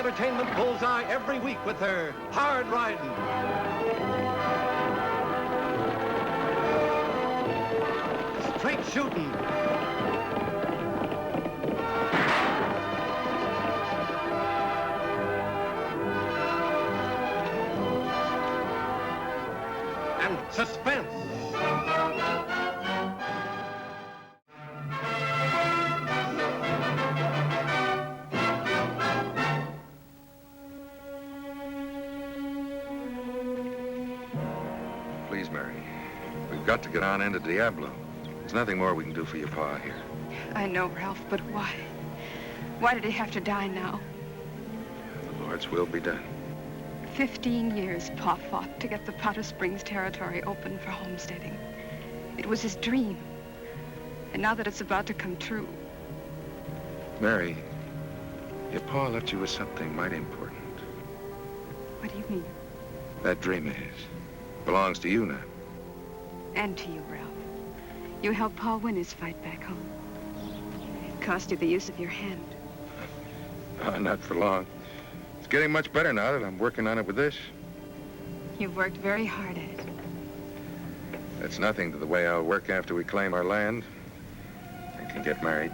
Entertainment Bullseye every week with her Hard Riding. Straight Shooting. And Suspense. Please, Mary. We've got to get on into Diablo. There's nothing more we can do for your pa here. I know, Ralph, but why? Why did he have to die now? The Lord's will be done. 15 years Pa fought to get the Potter Springs territory open for homesteading. It was his dream. And now that it's about to come true. Mary, your pa left you with something mighty important. What do you mean? That dream of his belongs to you now. And to you, Ralph. You helped Pa win his fight back home. It cost you the use of your hand. Not for long. It's getting much better now that I'm working on it with this. You've worked very hard at it. That's nothing to the way I'll work after we claim our land and can get married.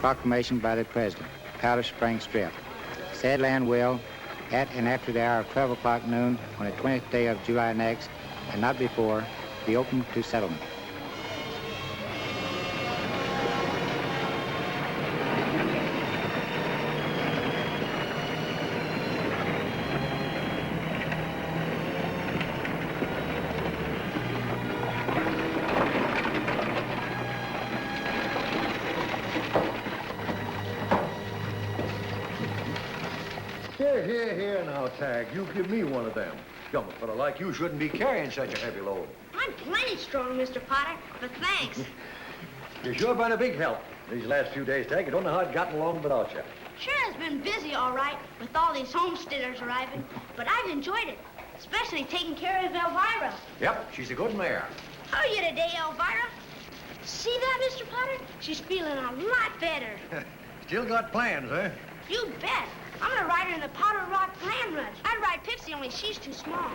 Proclamation by the President, Powder Springs Strip. Said land will, at and after the hour of 12 o'clock noon on the 20th day of July next, and not before, be open to settlement. Here now, Tag. You give me one of them. Young fella like you shouldn't be carrying such a heavy load. I'm plenty strong, Mr. Potter, but thanks. You've sure been a big help these last few days, Tag. You don't know how I've gotten along without you. Sure has been busy, all right, with all these homesteaders arriving, but I've enjoyed it, especially taking care of Elvira. Yep, she's a good mare. How are you today, Elvira? See that, Mr. Potter? She's feeling a lot better. Still got plans, huh? You bet. I'm gonna ride her in the Potter Rock Land Rush. I'd ride Pixie, only she's too small.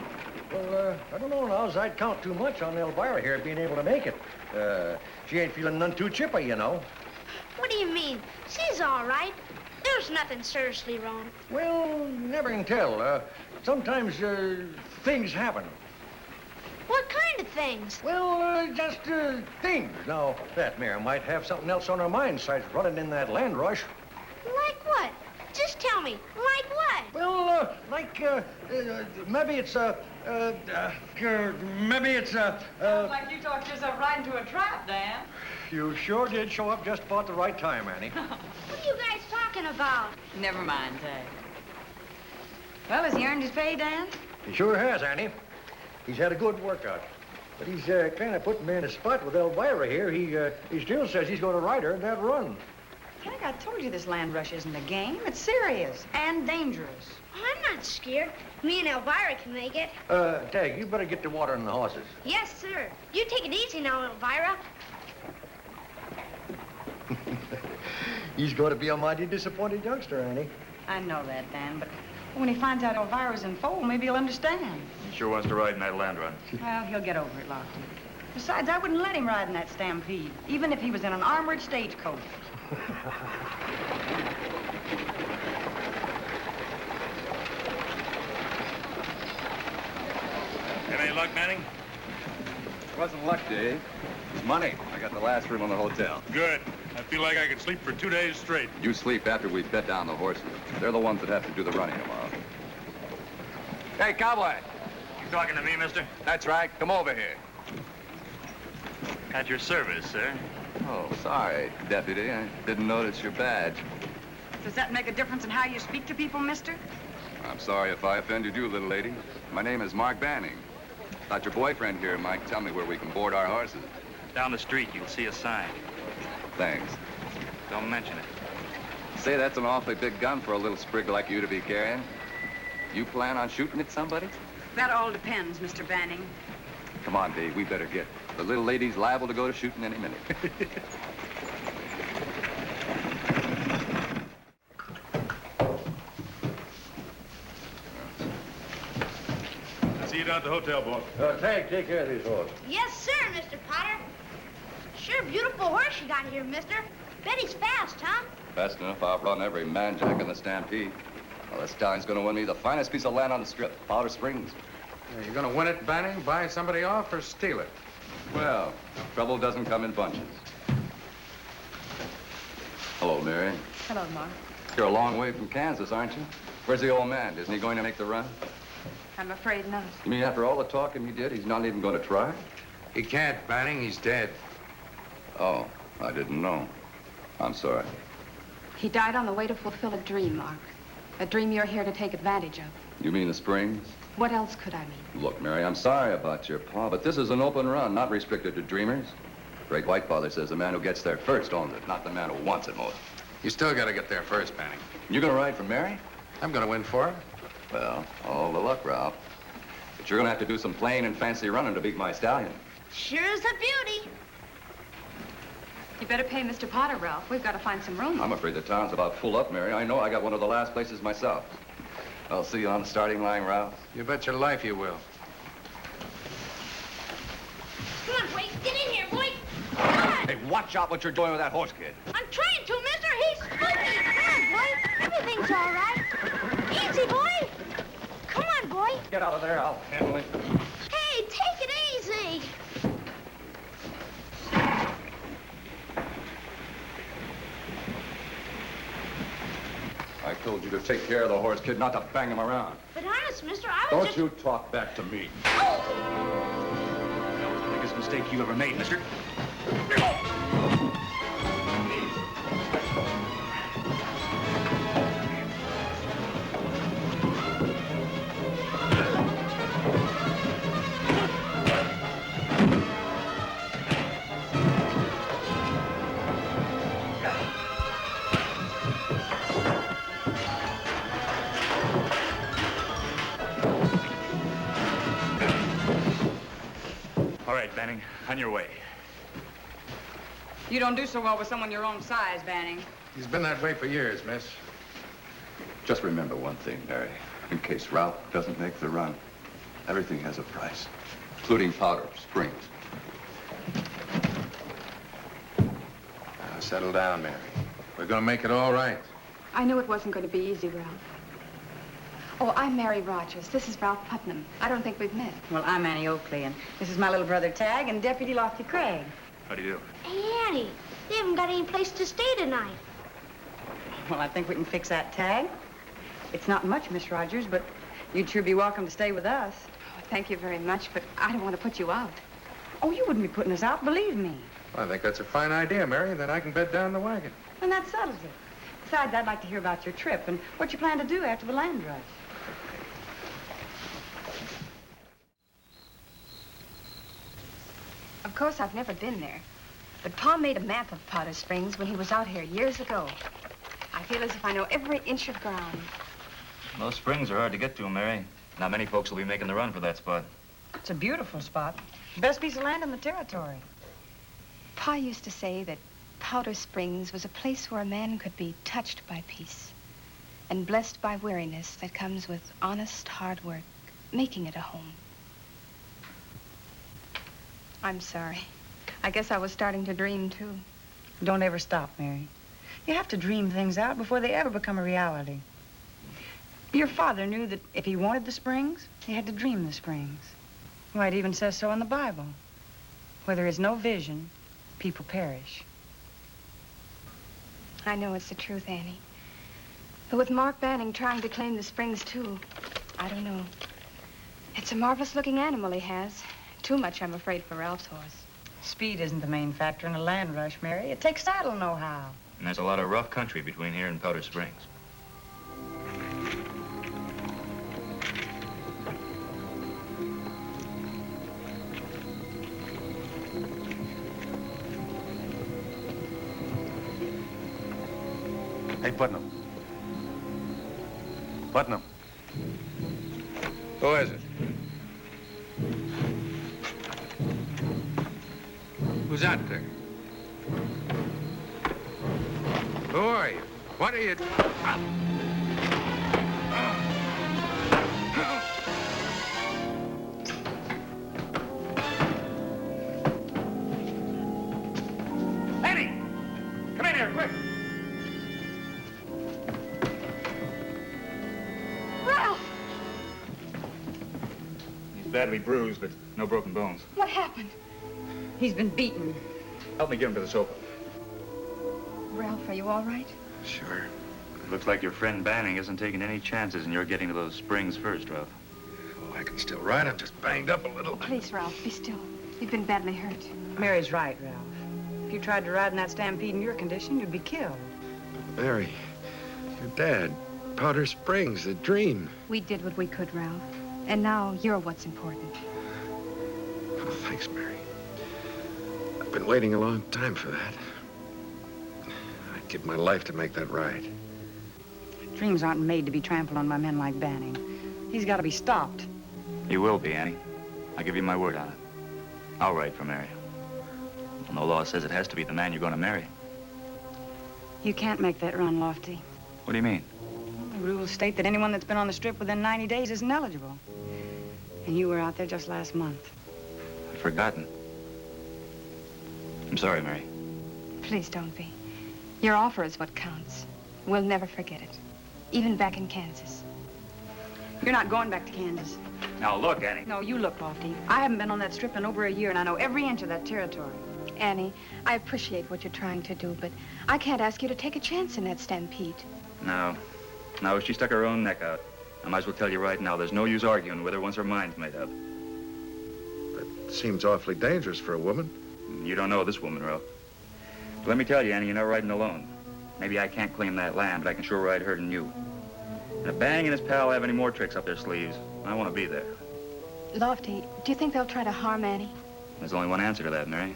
Well, I don't know now, as I'd count too much on Elvira here being able to make it. She ain't feeling none too chippy, you know. What do you mean? She's all right. There's nothing seriously wrong. Well, you never can tell. Sometimes, things happen. What kind of things? Well, just, things. Now, that mare might have something else on her mind besides running in that land rush. Like what? Just tell me, like what? Well, maybe it's, maybe it's, Sounds like you talked yourself right into a trap, Dan. You sure did show up just about the right time, Annie. What are you guys talking about? Never mind, Tag. Well, has he earned his pay, Dan? He sure has, Annie. He's had a good workout. But he's kind of putting me in a spot with Elvira here. He still says he's going to ride her in that run. Tag, I told you this land rush isn't a game. It's serious and dangerous. I'm not scared. Me and Elvira can make it. Tag, you better get to watering the horses. Yes, sir. You take it easy now, Elvira. He's going to be a mighty disappointed youngster, Annie. I know that, Dan, but when he finds out Elvira's in foal, maybe he'll understand. He sure wants to ride in that land run. Well, he'll get over it, Lofty. Besides, I wouldn't let him ride in that stampede, even if he was in an armored stagecoach. Have any luck, Manning? It wasn't luck, Dave. It's money. I got the last room on the hotel. Good. I feel like I could sleep for 2 days straight. You sleep after we've bed down the horses. They're the ones that have to do the running tomorrow. Hey, cowboy. You talking to me, mister? That's right. Come over here. At your service, sir. Oh, sorry, deputy. I didn't notice your badge. Does that make a difference in how you speak to people, mister? I'm sorry if I offended you, little lady. My name is Mark Banning. Thought your boyfriend here might tell me where we can board our horses. Down the street, you'll see a sign. Thanks. Don't mention it. Say, that's an awfully big gun for a little sprig like you to be carrying. You plan on shooting at somebody? That all depends, Mr. Banning. Come on, Dave, we better get. The little lady's liable to go to shooting any minute. I'll see you down at the hotel, boss. Take care of these horses. Yes, sir, Mr. Potter. Sure beautiful horse you got here, mister. Bet he's fast, huh? Fast enough, I'll run every man jack in the stampede. Well, this town's gonna win me the finest piece of land on the strip, Powder Springs. You're gonna win it, Banning, buy somebody off, or steal it? Well, trouble doesn't come in bunches. Hello, Mary. Hello, Mark. You're a long way from Kansas, aren't you? Where's the old man? Isn't he going to make the run? I'm afraid not. You mean after all the talking he did, he's not even going to try? He can't, Banning. He's dead. Oh, I didn't know. I'm sorry. He died on the way to fulfill a dream, Mark. A dream you're here to take advantage of. You mean the Springs? What else could I mean? Look, Mary, I'm sorry about your pa, but this is an open run, not restricted to dreamers. Great Whitefather says the man who gets there first owns it, not the man who wants it most. You still gotta get there first, Banning. You gonna ride for Mary? I'm gonna win for her. Well, all the luck, Ralph. But you're gonna have to do some plain and fancy running to beat my stallion. Sure is a beauty. You better pay Mr. Potter, Ralph. We've got to find some room. I'm afraid the town's about full up, Mary. I know I got one of the last places myself. I'll see you on the starting line, Ralph. You bet your life you will. Come on, boy. Get in here, boy. Come on. Hey, watch out what you're doing with that horse, kid. I'm trying to, mister. He's spooky. Come on, boy. Everything's all right. Easy, boy. Come on, boy. Get out of there, I'll handle it. Hey, take it easy. I told you to take care of the horse, kid, not to bang him around. But honest, mister, I was Don't you talk back to me. That was the biggest mistake you ever made, mister. All right, Banning, on your way. You don't do so well with someone your own size, Banning. He's been that way for years, miss. Just remember one thing, Mary. In case Ralph doesn't make the run, everything has a price, including Powder Springs. Now, settle down, Mary. We're gonna make it all right. I knew it wasn't going to be easy, Ralph. Oh, I'm Mary Rogers. This is Ralph Putnam. I don't think we've met. Well, I'm Annie Oakley, and this is my little brother Tag and Deputy Lofty Craig. How do you do? Hey, Annie, they haven't got any place to stay tonight. Well, I think we can fix that, Tag. It's not much, Miss Rogers, but you'd sure be welcome to stay with us. Oh, thank you very much, but I don't want to put you out. Oh, you wouldn't be putting us out, believe me. Well, I think that's a fine idea, Mary. Then I can bed down the wagon. And that settles it. Besides, I'd like to hear about your trip and what you plan to do after the land rush. Of course, I've never been there. But Pa made a map of Powder Springs when he was out here years ago. I feel as if I know every inch of ground. Those springs are hard to get to, Mary. Not many folks will be making the run for that spot. It's a beautiful spot. Best piece of land in the territory. Pa used to say that Powder Springs was a place where a man could be touched by peace and blessed by weariness that comes with honest, hard work, making it a home. I'm sorry. I guess I was starting to dream, too. Don't ever stop, Mary. You have to dream things out before they ever become a reality. Your father knew that if he wanted the springs, he had to dream the springs. Why, it even says so in the Bible. Where there is no vision, people perish. I know it's the truth, Annie. But with Mark Banning trying to claim the springs, too, I don't know. It's a marvelous-looking animal he has. Too much, I'm afraid, for Ralph's horse. Speed isn't the main factor in a land rush, Mary. It takes saddle know-how. And there's a lot of rough country between here and Powder Springs. Hey, Putnam. Putnam. Who is it? Who's out there? Who are you? What are you... Annie! Come in here, quick! Ralph! He's badly bruised, but no broken bones. What happened? He's been beaten. Help me get him to the sofa. Ralph, are you all right? Sure. Looks like your friend Banning isn't taking any chances, and you're getting to those springs first, Ralph. Oh, I can still ride. I'm just banged up a little. Please, Ralph, be still. You've been badly hurt. Mary's right, Ralph. If you tried to ride in that stampede in your condition, you'd be killed. Mary, your dad, Powder Springs, the dream. We did what we could, Ralph. And now you're what's important. Oh, thanks, Mary. I've been waiting a long time for that. I'd give my life to make that ride. Dreams aren't made to be trampled on by men like Banning. He's got to be stopped. You will be, Annie. I give you my word on it. I'll ride for Mary. Well, no law says it has to be the man you're going to marry. You can't make that run, Lofty. What do you mean? The rules state that anyone that's been on the strip within 90 days isn't eligible. And you were out there just last month. I've forgotten. I'm sorry, Mary. Please don't be. Your offer is what counts. We'll never forget it. Even back in Kansas. You're not going back to Kansas. Now, look, Annie. No, you look, Lofty. I haven't been on that strip in over a year, and I know every inch of that territory. Annie, I appreciate what you're trying to do, but I can't ask you to take a chance in that stampede. No. No, she stuck her own neck out. I might as well tell you right now, there's no use arguing with her once her mind's made up. That seems awfully dangerous for a woman. You don't know this woman, Ralph. But let me tell you, Annie, you're not riding alone. Maybe I can't claim that land, but I can sure ride her than you. And if Banning and his pal have any more tricks up their sleeves, I want to be there. Lofty, do you think they'll try to harm Annie? There's only one answer to that, Mary.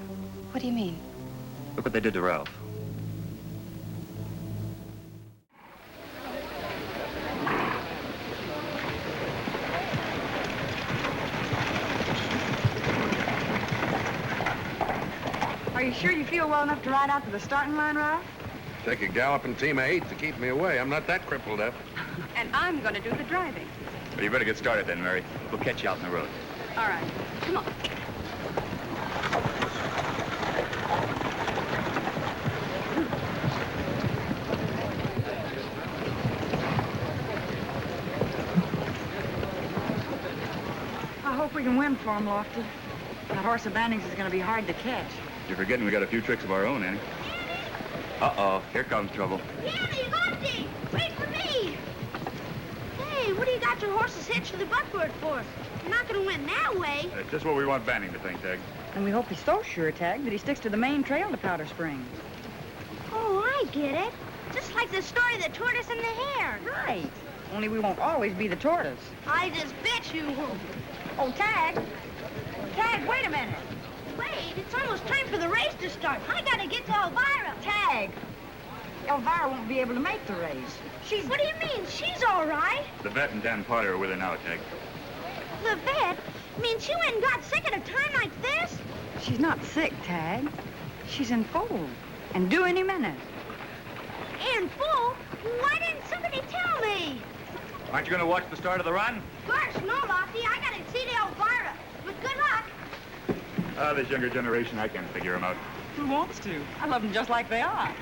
What do you mean? Look what they did to Ralph. Are you sure you feel well enough to ride out to the starting line, Ralph? Take a galloping team of 8 to keep me away. I'm not that crippled up. And I'm going to do the driving. Well, you better get started then, Mary. We'll catch you out in the road. All right. Come on. I hope we can win for him, Lofty. That horse of Banning's is going to be hard to catch. You're forgetting we got a few tricks of our own, Annie. Uh-oh, here comes trouble. Danny, Lofty, wait for me. Hey, what do you got your horses hitched to the buckboard for? You're not going to win that way. That's just what we want Banning to think, Tag. And we hope he's so sure, Tag, that he sticks to the main trail to Powder Springs. Oh, I get it. Just like the story of the tortoise and the hare. Right. Only we won't always be the tortoise. I just bet you won't. Oh, Tag! Tag, wait a minute. Wait, it's almost time for the race to start. I got to get to Elvira. Tag! Elvira won't be able to make the race. What do you mean? She's all right. The vet and Dan Potter are with her now, Tag. The vet? Means you went and got sick at a time like this? She's not sick, Tag. She's in foal. And due any minute. And full? Why didn't somebody tell me? Aren't you going to watch the start of the run? Gosh, no, Lofty. I got to see the Elvira. But good luck. Ah, this younger generation, I can't figure them out. Who wants to? I love them just like they are.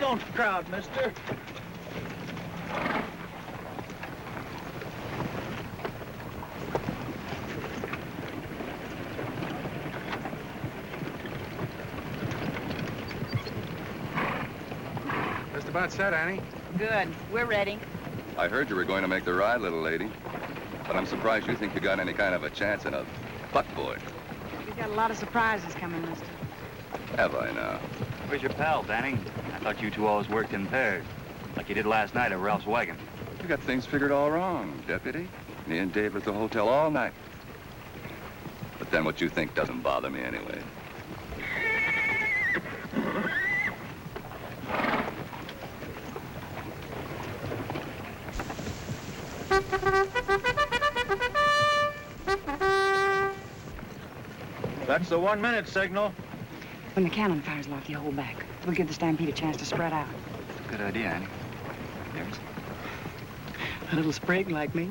Don't crowd, mister. Just about set, Annie. Good. We're ready. I heard you were going to make the ride, little lady. But I'm surprised you think you got any kind of a chance in a buckboard. We've got a lot of surprises coming, mister. Have I now? Where's your pal, Danny? I thought you two always worked in pairs, like you did last night at Ralph's wagon. You got things figured all wrong, Deputy. Me and Dave were at the hotel all night. But then what you think doesn't bother me anyway. That's the 1 minute signal. When the cannon fires off, you hold back. We'll give the stampede a chance to spread out. Good idea, Annie. There's A little sprig like me.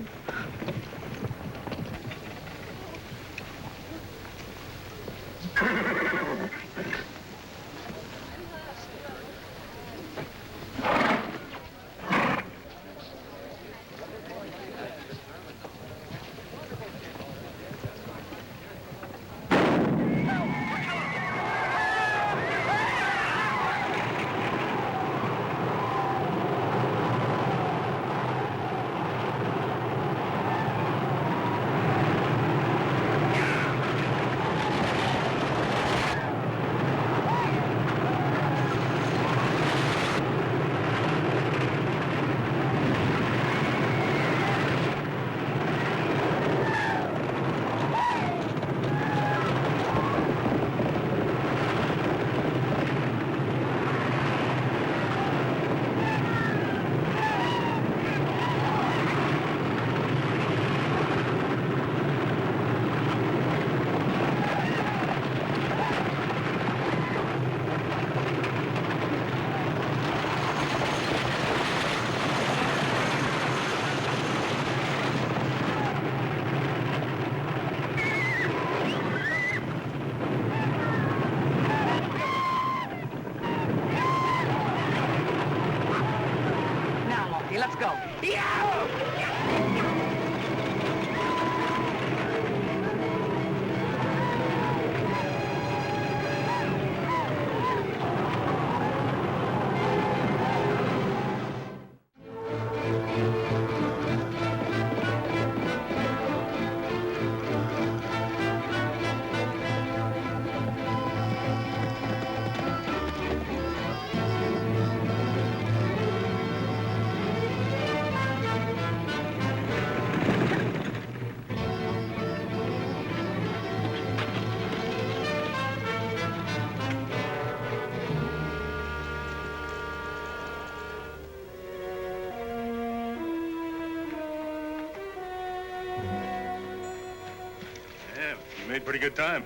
Now, Lofty, let's go. Yeah, you made pretty good time.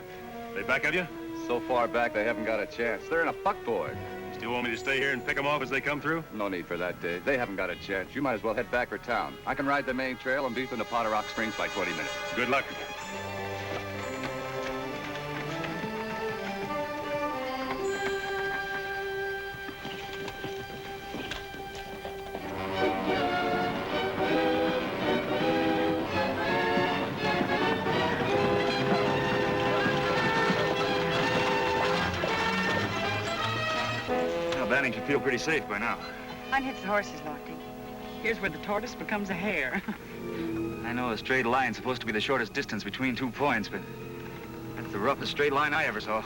They back of you? So far back, they haven't got a chance. They're in a buckboard. Still want me to stay here and pick them off as they come through? No need for that, Dave. They haven't got a chance. You might as well head back for town. I can ride the main trail and be from the Potter Rock Springs by 20 minutes. Good luck. Well, Banning should feel pretty safe by now. Unhitch the horses, Lofty. Here's where the tortoise becomes a hare. I know a straight line's supposed to be the shortest distance between 2 points, but that's the roughest straight line I ever saw.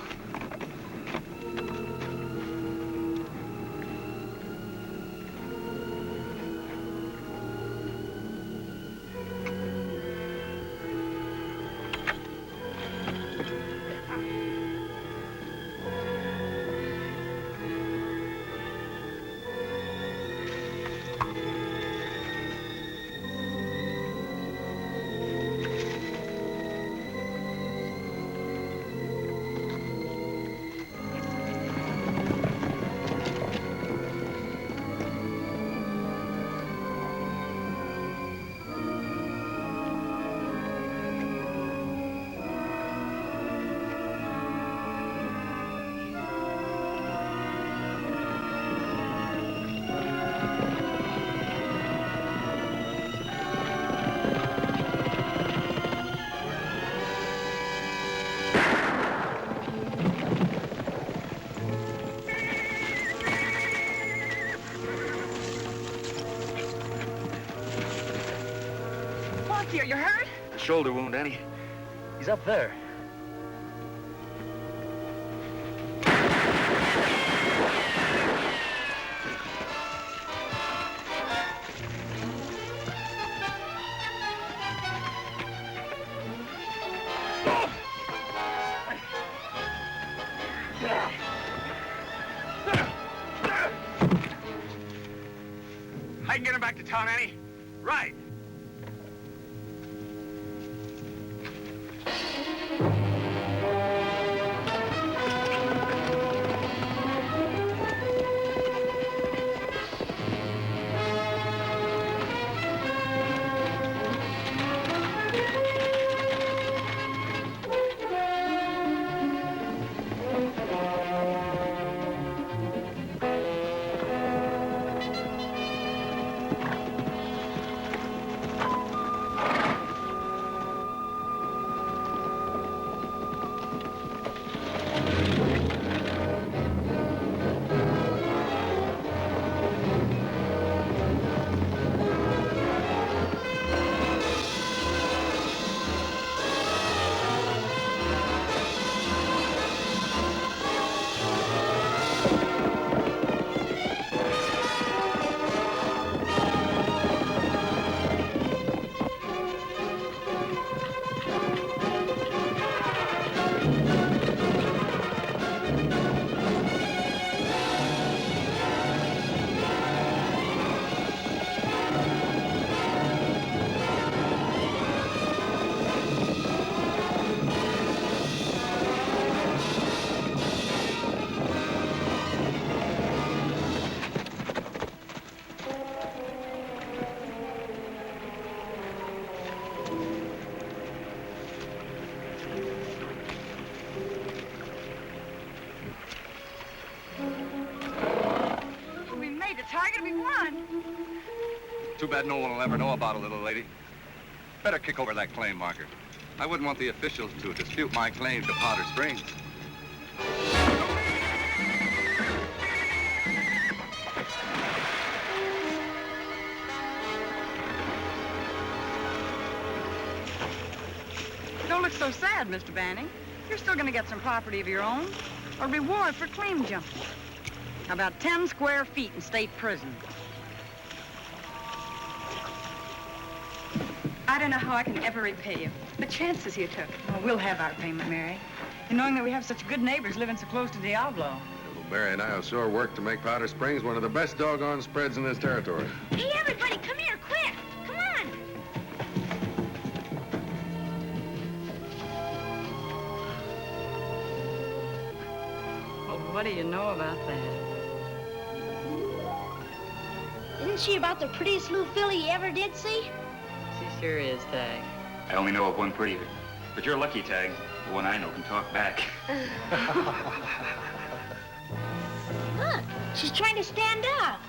shoulder wound, Annie. He's up there. I can get him back to town, Annie. Right. We made the target. We won. Too bad no one will ever know about it, little lady. Better kick over that claim marker. I wouldn't want the officials to dispute my claim to Powder Springs. Don't look so sad, Mr. Banning. You're still going to get some property of your own. A reward for claim jumping. About 10 square feet in state prison. I don't know how I can ever repay you. The chances you took. Well, we'll have our payment, Mary. And knowing that we have such good neighbors living so close to Diablo. Little Barry and I will sure work to make Powder Springs one of the best doggone spreads in this territory. Hey, everybody, come here, quick. Come on. Well, what do you know about that? Isn't she about the prettiest little filly you ever did see? She sure is, Tag. I only know of one pretty, but you're lucky, Tag. The one I know can talk back. Look, she's trying to stand up.